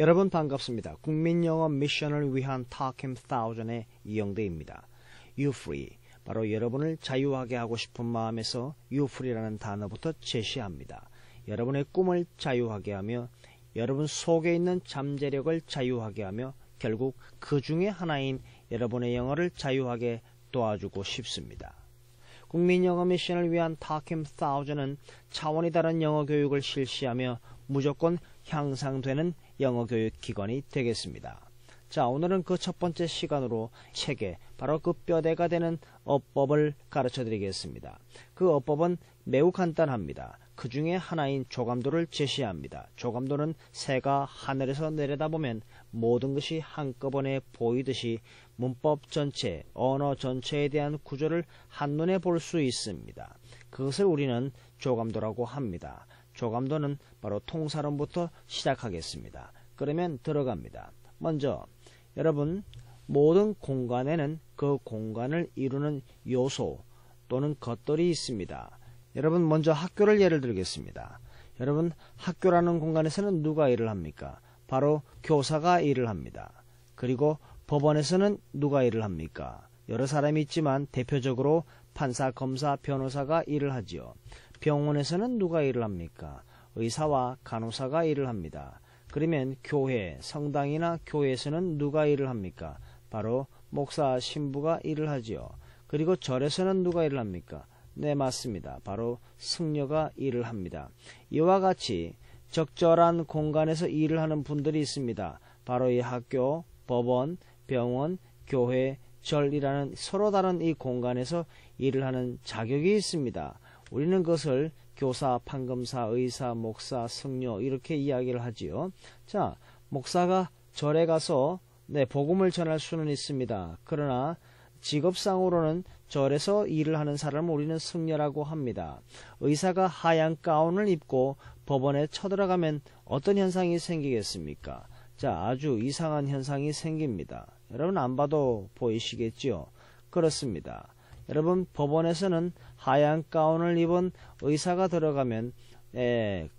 여러분 반갑습니다. 국민영어 미션을 위한 Talking Thousand의 이영대입니다. You free, 바로 여러분을 자유하게 하고 싶은 마음에서 You free라는 단어부터 제시합니다. 여러분의 꿈을 자유하게 하며 여러분 속에 있는 잠재력을 자유하게 하며 결국 그 중에 하나인 여러분의 영어를 자유하게 도와주고 싶습니다. 국민영어 미션을 위한 Talking Thousand은 차원이 다른 영어 교육을 실시하며 무조건 향상되는 영어 교육 기관이 되겠습니다. 자, 오늘은 그 첫 번째 시간으로 책에 바로 그 뼈대가 되는 어법을 가르쳐 드리겠습니다. 그 어법은 매우 간단합니다. 그 중에 하나인 조감도를 제시합니다. 조감도는 새가 하늘에서 내려다보면 모든 것이 한꺼번에 보이듯이 문법 전체, 언어 전체에 대한 구조를 한눈에 볼 수 있습니다. 그것을 우리는 조감도라고 합니다. 조감도는 바로 통사론부터 시작하겠습니다. 그러면 들어갑니다. 먼저 여러분, 모든 공간에는 그 공간을 이루는 요소 또는 것들이 있습니다. 여러분, 먼저 학교를 예를 들겠습니다. 여러분, 학교라는 공간에서는 누가 일을 합니까? 바로 교사가 일을 합니다. 그리고 법원에서는 누가 일을 합니까? 여러 사람이 있지만 대표적으로 판사, 검사, 변호사가 일을 하지요. 병원에서는 누가 일을 합니까? 의사와 간호사가 일을 합니다. 그러면 교회, 성당이나 교회에서는 누가 일을 합니까? 바로 목사, 신부가 일을 하지요. 그리고 절에서는 누가 일을 합니까? 네, 맞습니다. 바로 승려가 일을 합니다. 이와 같이 적절한 공간에서 일을 하는 분들이 있습니다. 바로 이 학교, 법원, 병원, 교회, 절이라는 서로 다른 이 공간에서 일을 하는 자격이 있습니다. 우리는 그것을 교사, 판검사, 의사, 목사, 승려 이렇게 이야기를 하지요. 자, 목사가 절에 가서 복음을 전할 수는 있습니다. 그러나 직업상으로는 절에서 일을 하는 사람을 우리는 승려라고 합니다. 의사가 하얀 가운을 입고 법원에 쳐들어가면 어떤 현상이 생기겠습니까? 자, 아주 이상한 현상이 생깁니다. 여러분 안 봐도 보이시겠지요? 그렇습니다. 여러분, 법원에서는 하얀 가운을 입은 의사가 들어가면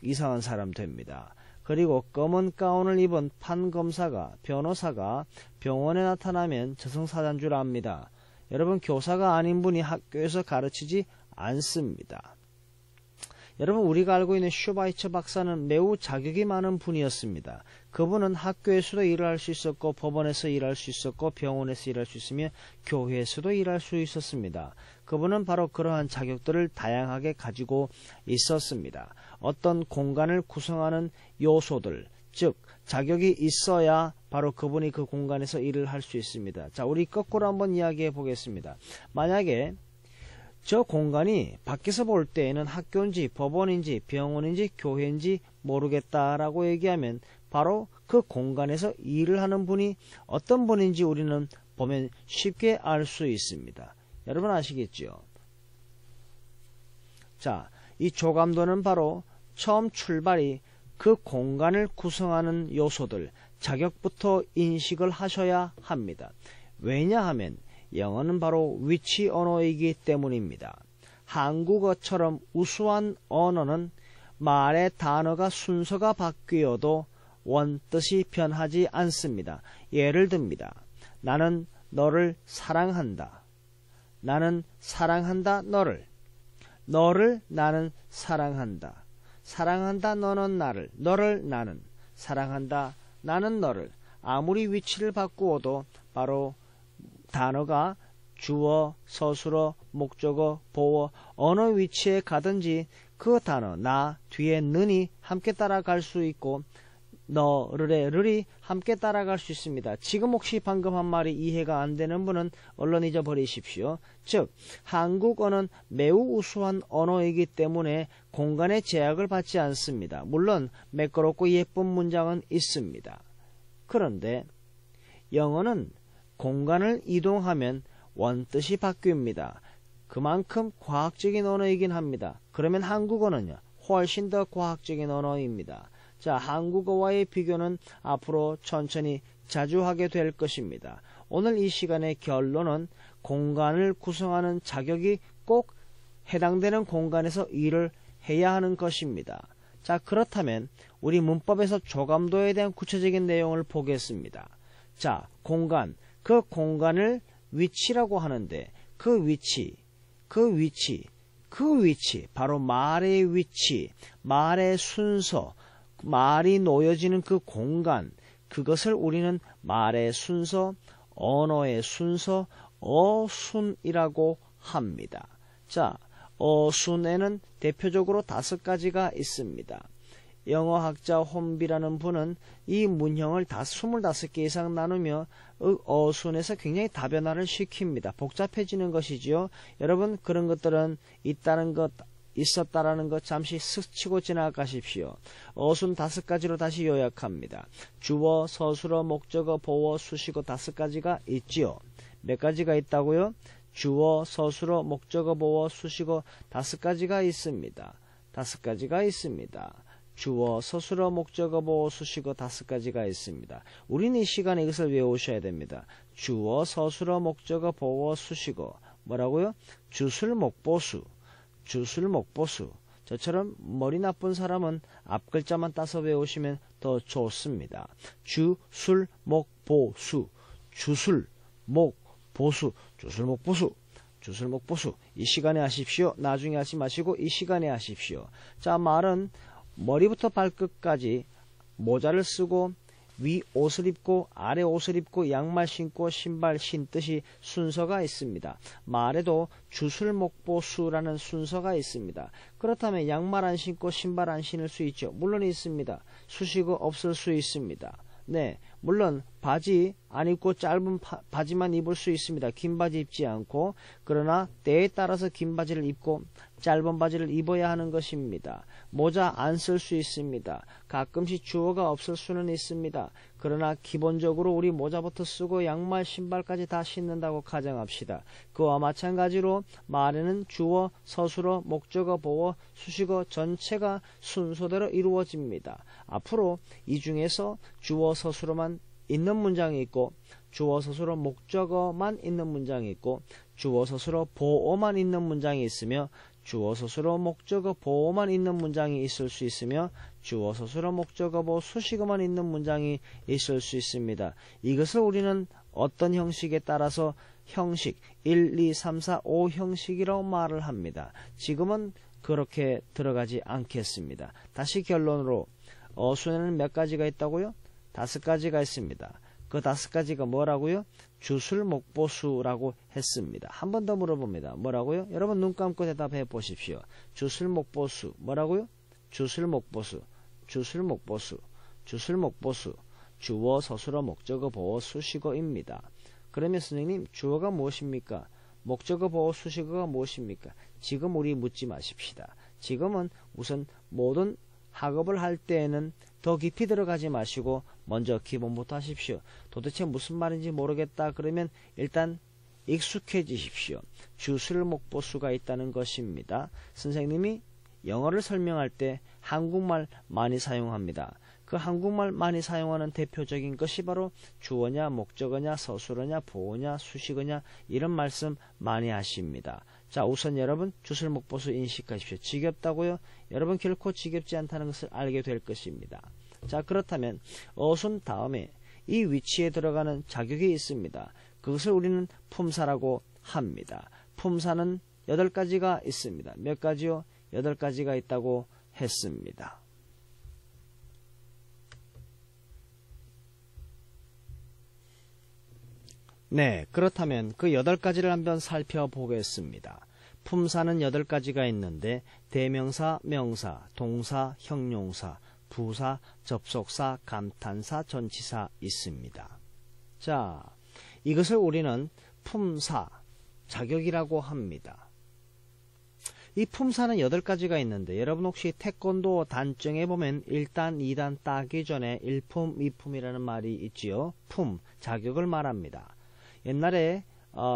이상한 사람 됩니다. 그리고 검은 가운을 입은 판검사가, 변호사가 병원에 나타나면 저승사자인 줄 압니다. 여러분, 교사가 아닌 분이 학교에서 가르치지 않습니다. 여러분, 우리가 알고 있는 슈바이처 박사는 매우 자격이 많은 분이었습니다. 그분은 학교에서도 일을 할 수 있었고, 법원에서 일할 수 있었고, 병원에서 일할 수 있으며 교회에서도 일할 수 있었습니다. 그분은 바로 그러한 자격들을 다양하게 가지고 있었습니다. 어떤 공간을 구성하는 요소들, 즉 자격이 있어야 바로 그분이 그 공간에서 일을 할 수 있습니다. 자, 우리 거꾸로 한번 이야기해 보겠습니다. 만약에 저 공간이 밖에서 볼 때에는 학교인지 법원인지 병원인지 교회인지 모르겠다라고 얘기하면 바로 그 공간에서 일을 하는 분이 어떤 분인지 우리는 보면 쉽게 알 수 있습니다. 여러분 아시겠죠? 자, 이 조감도는 바로 처음 출발이 그 공간을 구성하는 요소들, 자격부터 인식을 하셔야 합니다. 왜냐하면 영어는 바로 위치 언어이기 때문입니다. 한국어처럼 우수한 언어는 말의 단어가 순서가 바뀌어도 원뜻이 변하지 않습니다. 예를 듭니다. 나는 너를 사랑한다. 나는 사랑한다 너를. 너를 나는 사랑한다. 사랑한다 너는 나를. 너를 나는. 사랑한다 나는 너를. 아무리 위치를 바꾸어도 바로 단어가 주어, 서술어, 목적어, 보어 어느 위치에 가든지 그 단어 나 뒤에 는이 함께 따라갈 수 있고 너를의 르이 함께 따라갈 수 있습니다. 지금 혹시 방금 한 말이 이해가 안 되는 분은 얼른 잊어버리십시오. 즉 한국어는 매우 우수한 언어이기 때문에 공간의 제약을 받지 않습니다. 물론 매끄럽고 예쁜 문장은 있습니다. 그런데 영어는 공간을 이동하면 원뜻이 바뀝니다. 그만큼 과학적인 언어이긴 합니다. 그러면 한국어는요, 훨씬 더 과학적인 언어입니다. 자, 한국어와의 비교는 앞으로 천천히 자주 하게 될 것입니다. 오늘 이 시간의 결론은 공간을 구성하는 자격이 꼭 해당되는 공간에서 일을 해야 하는 것입니다. 자, 그렇다면 우리 문법에서 조감도에 대한 구체적인 내용을 보겠습니다. 자, 공간, 그 공간을 위치라고 하는데 그 위치, 바로 말의 위치, 말의 순서, 말이 놓여지는 그 공간, 그것을 우리는 말의 순서, 언어의 순서, 어순이라고 합니다. 자, 어순에는 대표적으로 5가지가 있습니다. 영어학자 홈비라는 분은 이 문형을 다 25개 이상 나누며 어순에서 굉장히 다변화를 시킵니다. 복잡해지는 것이지요. 여러분, 그런 것들은 있다는 것, 있었다라는 것 잠시 스치고 지나가십시오. 어순 5가지로 다시 요약합니다. 주어, 서술어, 목적어, 보어, 수식어 5가지가 있지요. 몇 가지가 있다고요? 주어, 서술어, 목적어, 보어, 수식어 5가지가 있습니다. 5가지가 있습니다. 주어, 서술어, 목적어, 보어, 수식어 5가지가 있습니다. 우리는 이 시간에 이것을 외우셔야 됩니다. 주어, 서술어, 목적어, 보어, 수식어. 뭐라고요? 주술목보수. 주술목보수. 저처럼 머리 나쁜 사람은 앞글자만 따서 외우시면 더 좋습니다. 주술목보수. 주술목보수. 주술목보수. 주술목보수. 이 시간에 하십시오. 나중에 하지 마시고 이 시간에 하십시오. 자, 말은 머리부터 발끝까지 모자를 쓰고 위 옷을 입고 아래 옷을 입고 양말 신고 신발 신듯이 순서가 있습니다. 말에도 주술목보수라는 순서가 있습니다. 그렇다면 양말 안 신고 신발 안 신을 수 있죠? 물론 있습니다. 수식어 없을 수 있습니다. 네, 물론 바지 안 입고 짧은 바지만 입을 수 있습니다. 긴 바지 입지 않고. 그러나 때에 따라서 긴 바지를 입고 짧은 바지를 입어야 하는 것입니다. 모자 안 쓸 수 있습니다. 가끔씩 주어가 없을 수는 있습니다. 그러나 기본적으로 우리 모자부터 쓰고 양말, 신발까지 다 신는다고 가정합시다. 그와 마찬가지로 말에는 주어, 서술어, 목적어, 보어, 수식어 전체가 순서대로 이루어집니다. 앞으로 이 중에서 주어, 서술어만 있는 문장이 있고 주어, 서술어, 목적어만 있는 문장이 있고 주어, 서술어, 보어만 있는 문장이 있으며 주어, 서술어, 목적어, 보어만 있는 문장이 있을 수 있으며 주어, 서술어, 목적어, 보어, 수식어만 있는 문장이 있을 수 있습니다. 이것을 우리는 어떤 형식에 따라서 형식 1, 2, 3, 4, 5 형식이라고 말을 합니다. 지금은 그렇게 들어가지 않겠습니다. 다시 결론으로 어순에는 몇 가지가 있다고요? 5가지가 있습니다. 그 5가지가 뭐라고요? 주술목보수라고 했습니다. 한 번 더 물어봅니다. 뭐라고요? 여러분 눈 감고 대답해 보십시오. 주술목보수. 뭐라고요? 주술목보수. 주술목보수. 주술목보수. 주어, 서술어, 목적어, 보어, 수식어입니다. 그러면 선생님, 주어가 무엇입니까? 목적어, 보어, 수식어가 무엇입니까? 지금 우리 묻지 마십시다. 지금은 우선 모든 학업을 할 때에는 더 깊이 들어가지 마시고 먼저 기본부터 하십시오. 도대체 무슨 말인지 모르겠다 그러면 일단 익숙해지십시오. 주술목보수가 있다는 것입니다. 선생님이 영어를 설명할 때 한국말 많이 사용합니다. 그 한국말 많이 사용하는 대표적인 것이 바로 주어냐, 목적어냐, 서술어냐, 보어냐, 수식어냐 이런 말씀 많이 하십니다. 자, 우선 여러분 주술목보수 인식하십시오. 지겹다고요? 여러분 결코 지겹지 않다는 것을 알게 될 것입니다. 자, 그렇다면 어순 다음에 이 위치에 들어가는 자격이 있습니다. 그것을 우리는 품사라고 합니다. 품사는 8가지가 있습니다. 몇 가지요? 8가지가 있다고 했습니다. 네, 그렇다면 그 8가지를 한번 살펴보겠습니다. 품사는 8가지가 있는데 대명사, 명사, 동사, 형용사, 부사, 접속사, 감탄사, 전치사 있습니다. 자, 이것을 우리는 품사, 자격이라고 합니다. 이 품사는 8가지가 있는데 여러분 혹시 태권도 단정에 보면 1단, 2단 따기 전에 1품, 2품이라는 말이 있지요. 품, 자격을 말합니다. 옛날에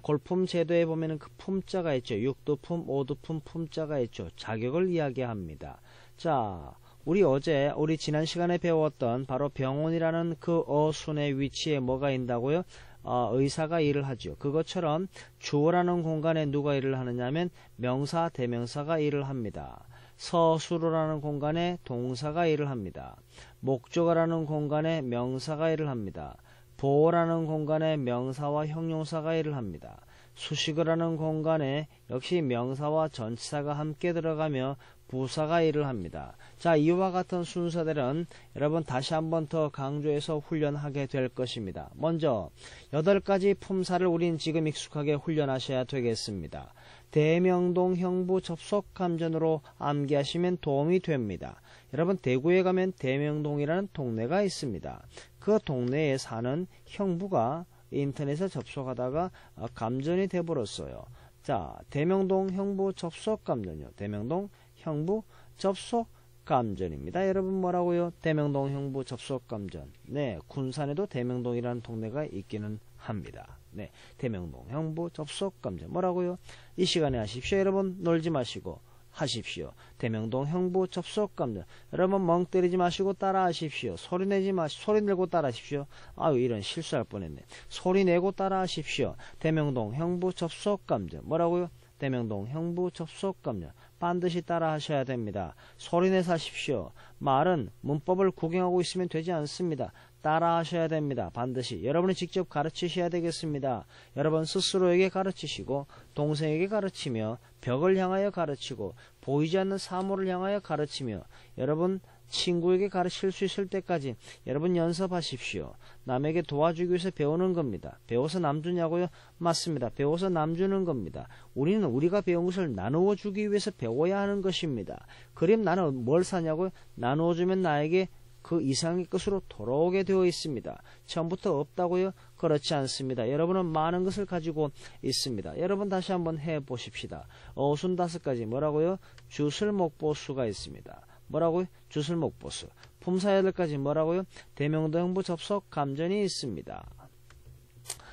골품 제도에 보면 그 품자가 있죠. 6두품, 5두품 품자가 있죠. 자격을 이야기합니다. 자, 우리 지난 시간에 배웠던 바로 병원이라는 그 어순의 위치에 뭐가 있다고요? 의사가 일을 하죠. 그것처럼 주어라는 공간에 누가 일을 하느냐면 명사, 대명사가 일을 합니다. 서술어라는 공간에 동사가 일을 합니다. 목적어라는 공간에 명사가 일을 합니다. 보어라는 공간에 명사와 형용사가 일을 합니다. 수식어라는 공간에 역시 명사와 전치사가 함께 들어가며 부사가 일을 합니다. 자, 이와 같은 순서들은 여러분 다시 한번 더 강조해서 훈련하게 될 것입니다. 먼저 8가지 품사를 우린 지금 익숙하게 훈련하셔야 되겠습니다. 대명동 형부 접속 감전으로 암기하시면 도움이 됩니다. 여러분 대구에 가면 대명동이라는 동네가 있습니다. 그 동네에 사는 형부가 인터넷에 접속하다가 감전이 돼버렸어요. 자, 대명동 형부 접속 감전이요. 대명동 형부 접속 감전입니다. 여러분 뭐라고요? 대명동 형부 접속 감전. 네, 군산에도 대명동이라는 동네가 있기는 합니다. 네, 대명동 형부 접속 감전. 뭐라고요? 이 시간에 하십시오. 여러분 놀지 마시고 하십시오. 대명동 형부 접속 감전. 여러분 멍 때리지 마시고 따라 하십시오. 소리 내고 따라 하십시오. 아유, 이런 실수할 뻔했네. 소리 내고 따라 하십시오. 대명동 형부 접속 감전. 뭐라고요? 대명동 형부 접속 감전. 반드시 따라 하셔야 됩니다. 소리내서 하십시오. 말은 문법을 구경하고 있으면 되지 않습니다. 따라 하셔야 됩니다. 반드시 여러분이 직접 가르치셔야 되겠습니다. 여러분 스스로에게 가르치시고 동생에게 가르치며 벽을 향하여 가르치고 보이지 않는 사물을 향하여 가르치며 여러분 친구에게 가르칠 수 있을 때까지 여러분 연습하십시오. 남에게 도와주기 위해서 배우는 겁니다. 배워서 남 주냐고요? 맞습니다. 배워서 남 주는 겁니다. 우리는 우리가 배운 것을 나누어 주기 위해서 배워야 하는 것입니다. 그럼 나는 뭘 사냐고요? 나누어 주면 나에게 그 이상의 것으로 돌아오게 되어 있습니다. 처음부터 없다고요? 그렇지 않습니다. 여러분은 많은 것을 가지고 있습니다. 여러분 다시 한번 해보십시다. 55가지 뭐라고요? 주술목보수가 있습니다. 뭐라고요? 주술목보수. 품사 8가지 뭐라고요? 대명도 형부 접속 감전이 있습니다.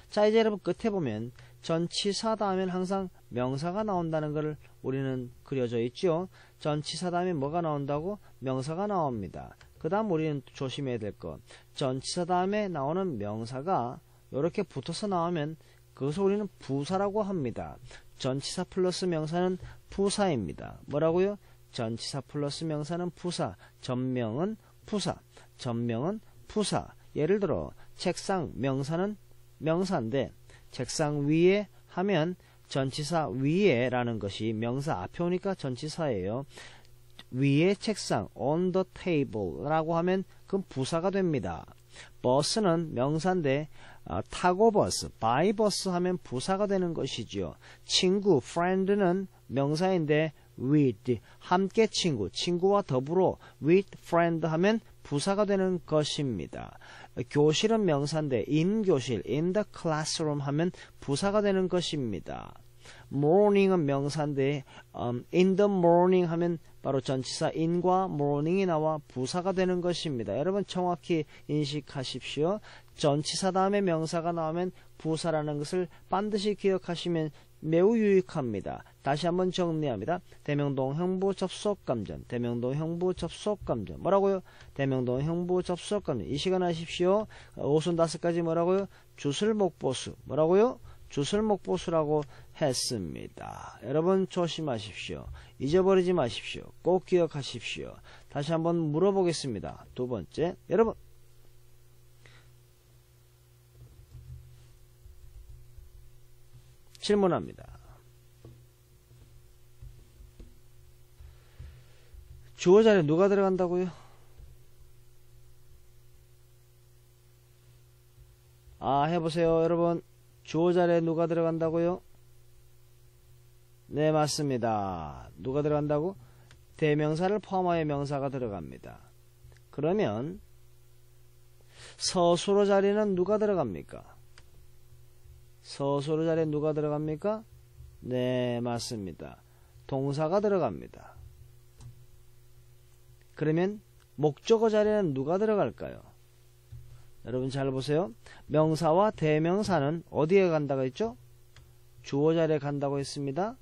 자, 이제 여러분 끝에 보면 전치사 다음엔 항상 명사가 나온다는 것을 우리는 그려져 있죠. 전치사 다음에 뭐가 나온다고? 명사가 나옵니다. 그 다음 우리는 조심해야 될 것. 전치사 다음에 나오는 명사가 이렇게 붙어서 나오면 그것을 우리는 부사라고 합니다. 전치사 플러스 명사는 부사입니다. 뭐라고요? 전치사 플러스 명사는 부사, 전명은 부사, 전명은 부사. 예를 들어 책상 명사는 명사인데 책상 위에 하면 전치사 위에라는 것이 명사 앞에 오니까 전치사예요. 위에 책상 on the table 라고 하면 그건 부사가 됩니다. 버스는 명사인데 타고 버스, by 버스 하면 부사가 되는 것이지요. 친구, friend는 명사인데 with, 함께 친구, 친구와 더불어 with friend 하면 부사가 되는 것입니다. 교실은 명사인데 in 교실, in the classroom 하면 부사가 되는 것입니다. morning은 명사인데 in the morning 하면 바로 전치사 in과 morning이 나와 부사가 되는 것입니다. 여러분 정확히 인식하십시오. 전치사 다음에 명사가 나오면 부사라는 것을 반드시 기억하시면 매우 유익합니다. 다시 한번 정리합니다. 대명동 형부 접속 감전, 대명동 형부 접속 감전. 뭐라고요? 대명동 형부 접속 감전. 이 시간 하십시오. 55가지 뭐라고요? 주술목보수. 뭐라고요? 주술목보수라고 했습니다. 여러분 조심하십시오. 잊어버리지 마십시오. 꼭 기억하십시오. 다시 한번 물어보겠습니다. 두 번째, 여러분 질문합니다. 주어 자리에 누가 들어간다고요? 해보세요. 여러분 주어 자리에 누가 들어간다고요? 네, 맞습니다. 누가 들어간다고? 대명사를 포함하여 명사가 들어갑니다. 그러면 서술어 자리는 누가 들어갑니까? 서술어 자리에 누가 들어갑니까? 네, 맞습니다. 동사가 들어갑니다. 그러면 목적어 자리에는 누가 들어갈까요? 여러분 잘 보세요. 명사와 대명사는 어디에 간다고 했죠? 주어 자리에 간다고 했습니다.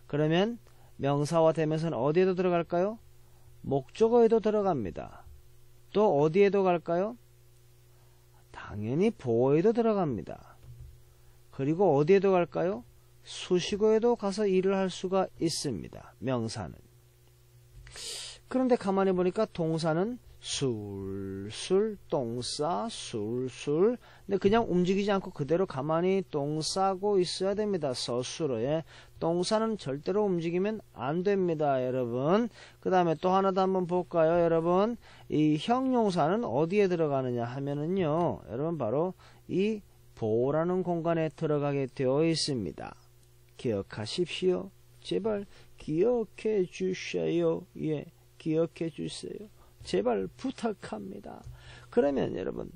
그러면 명사와 대명사는 어디에도 들어갈까요? 목적어에도 들어갑니다. 또 어디에도 갈까요? 당연히 보어에도 들어갑니다. 그리고 어디에도 갈까요? 수식어에도 가서 일을 할 수가 있습니다. 명사는. 그런데 가만히 보니까 동사는 술술, 똥싸, 술술. 근데 그냥 움직이지 않고 그대로 가만히 똥싸고 있어야 됩니다. 서술어에. 동사는 절대로 움직이면 안 됩니다, 여러분. 그 다음에 또 하나 더 한번 볼까요, 여러분? 이 형용사는 어디에 들어가느냐 하면은요, 여러분 바로 이 보라는 공간에 들어가게 되어 있습니다. 기억하십시오. 제발 기억해 주셔요. 예, 기억해 주세요. 제발 부탁합니다. 그러면 여러분,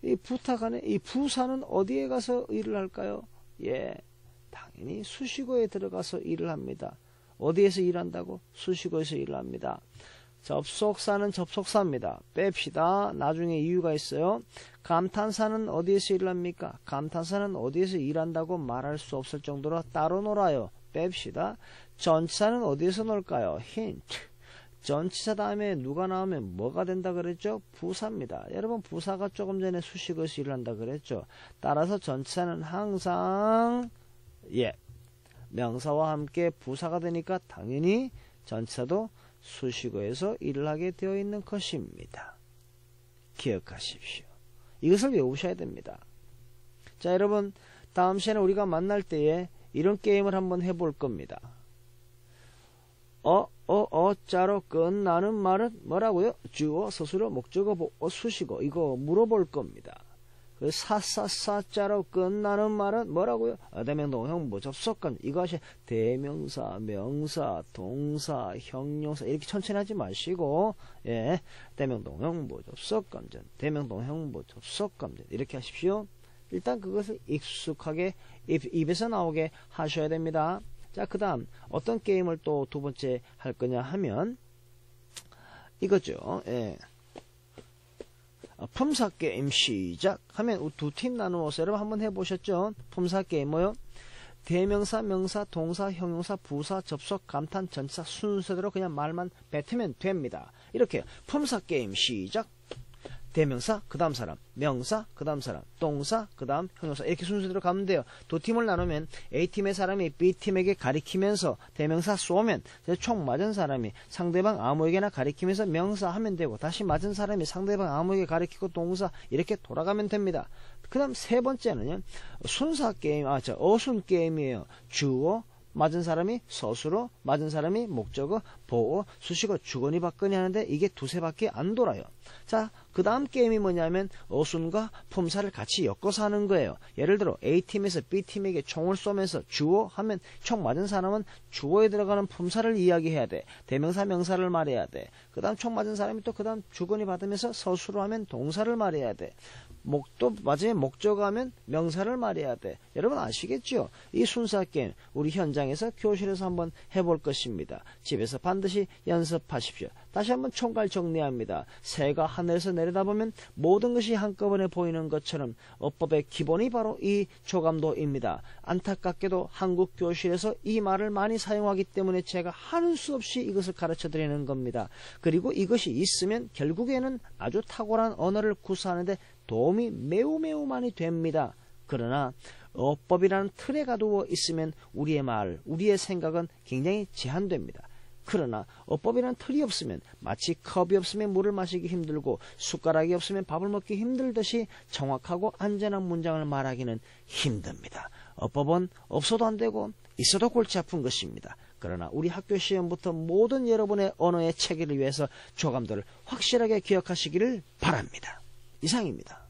이 부탁하는 이 부사는 어디에 가서 일을 할까요? 예, 당연히 수식어에 들어가서 일을 합니다. 어디에서 일한다고? 수식어에서 일을 합니다. 접속사는 접속사입니다. 뺍시다. 나중에 이유가 있어요. 감탄사는 어디에서 일을 합니까? 감탄사는 어디에서 일한다고 말할 수 없을 정도로 따로 놀아요. 뺍시다. 전치사는 어디에서 놀까요? 힌트. 전치사 다음에 누가 나오면 뭐가 된다 그랬죠? 부사입니다. 여러분 부사가 조금 전에 수식어에서 일을 한다 그랬죠? 따라서 전치사는 항상 명사와 함께 부사가 되니까 당연히 전치사도 수식어에서 일을 하게 되어 있는 것입니다. 기억하십시오. 이것을 외우셔야 됩니다. 자, 여러분 다음 시간에 우리가 만날 때에 이런 게임을 한번 해볼 겁니다. 어자로 끝나는 말은 뭐라고요? 주어, 서술어, 목적어, 보어, 수식어. 이거 물어볼 겁니다. 그 사자로 끝나는 말은 뭐라고요? 대명동형 접속관. 이것이 대명사, 명사, 동사, 형용사 이렇게 천천히 하지 마시고 대명동형 접속관전, 대명동형 접속관전 이렇게 하십시오. 일단 그것을 익숙하게 입에서 나오게 하셔야 됩니다. 자, 그 다음 어떤 게임을 또 두 번째 할 거냐 하면 이거죠. 품사 게임 시작 하면 두 팀 나누어서 여러분 한번 해보셨죠? 품사 게임 뭐요? 대명사, 명사, 동사, 형용사, 부사, 접속, 감탄, 전사 순서대로 그냥 말만 뱉으면 됩니다. 이렇게 품사 게임 시작. 대명사, 그 다음 사람, 명사, 그 다음 사람, 동사, 그 다음 형용사 이렇게 순서대로 가면 돼요. 두 팀을 나누면 A팀의 사람이 B팀에게 가리키면서 대명사 쏘면 총 맞은 사람이 상대방 아무에게나 가리키면서 명사 하면 되고 다시 맞은 사람이 상대방 아무에게 가리키고 동사 이렇게 돌아가면 됩니다. 그 다음 세 번째는요. 순사 게임, 어순 게임이에요. 주어, 맞은 사람이 서술어, 맞은 사람이 목적어, 보어, 수식어, 주거니 받거니 하는데 이게 두세 바퀴 안 돌아요. 자, 그 다음 게임이 뭐냐면 어순과 품사를 같이 엮어서 하는 거예요. 예를 들어 A팀에서 B팀에게 총을 쏘면서 주어 하면 총 맞은 사람은 주어에 들어가는 품사를 이야기해야 돼. 대명사, 명사를 말해야 돼. 그 다음 총 맞은 사람이 또 그 다음 주거니 받으면서 서술어 하면 동사를 말해야 돼. 또 마지막에 목적어 하면 명사를 말해야 돼. 여러분 아시겠죠? 이 순사 게임 우리 현장에서 교실에서 한번 해볼 것입니다. 집에서 반드시 연습하십시오. 다시 한번 총괄 정리합니다. 새가 하늘에서 내려다보면 모든 것이 한꺼번에 보이는 것처럼 어법의 기본이 바로 이 조감도입니다. 안타깝게도 한국 교실에서 이 말을 많이 사용하기 때문에 제가 하는 수 없이 이것을 가르쳐 드리는 겁니다. 그리고 이것이 있으면 결국에는 아주 탁월한 언어를 구사하는데 도움이 매우 많이 됩니다. 그러나 어법이라는 틀에 가두어 있으면 우리의 말, 우리의 생각은 굉장히 제한됩니다. 그러나 어법이라는 틀이 없으면 마치 컵이 없으면 물을 마시기 힘들고 숟가락이 없으면 밥을 먹기 힘들듯이 정확하고 안전한 문장을 말하기는 힘듭니다. 어법은 없어도 안 되고 있어도 골치 아픈 것입니다. 그러나 우리 학교 시험부터 모든 여러분의 언어의 체계를 위해서 조감도를 확실하게 기억하시기를 바랍니다. 이상입니다.